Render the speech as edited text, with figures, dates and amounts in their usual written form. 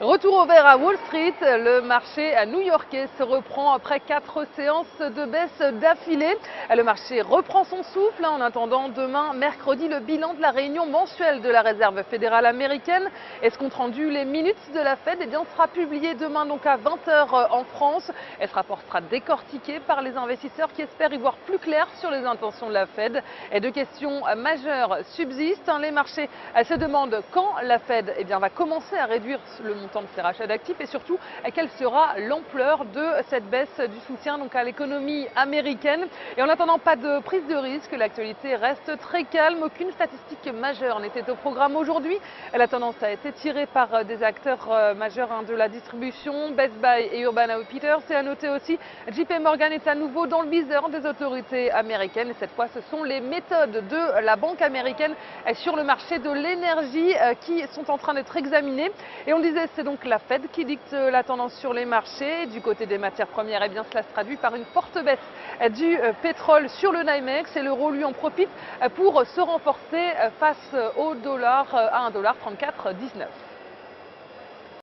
Retour au vert à Wall Street, le marché new-yorkais se reprend après 4 séances de baisse d'affilée. Le marché reprend son souffle en attendant demain, mercredi, le bilan de la réunion mensuelle de la Réserve fédérale américaine. Et ce compte rendu, les minutes de la Fed, sera publié demain donc à 20 h en France. Et ce rapport sera décortiqué par les investisseurs qui espèrent y voir plus clair sur les intentions de la Fed. Et deux questions majeures subsistent. Les marchés se demandent quand la Fed va commencer à réduire le montant de ses rachats d'actifs et surtout quelle sera l'ampleur de cette baisse du soutien à l'économie américaine. Et en attendant, pas de prise de risque, l'actualité reste très calme, aucune statistique majeure n'était au programme aujourd'hui. La tendance a été tirée par des acteurs majeurs de la distribution, Best Buy et Urban Outfitters. Et à noter aussi, JP Morgan est à nouveau dans le viseur des autorités américaines et cette fois ce sont les méthodes de la banque américaine sur le marché de l'énergie qui sont en train d'être examinées. Et on disait, c'est donc la Fed qui dicte la tendance sur les marchés. Du côté des matières premières, cela se traduit par une forte baisse du pétrole sur le NYMEX et l'euro lui en profite pour se renforcer face au dollar à 1,3419 $.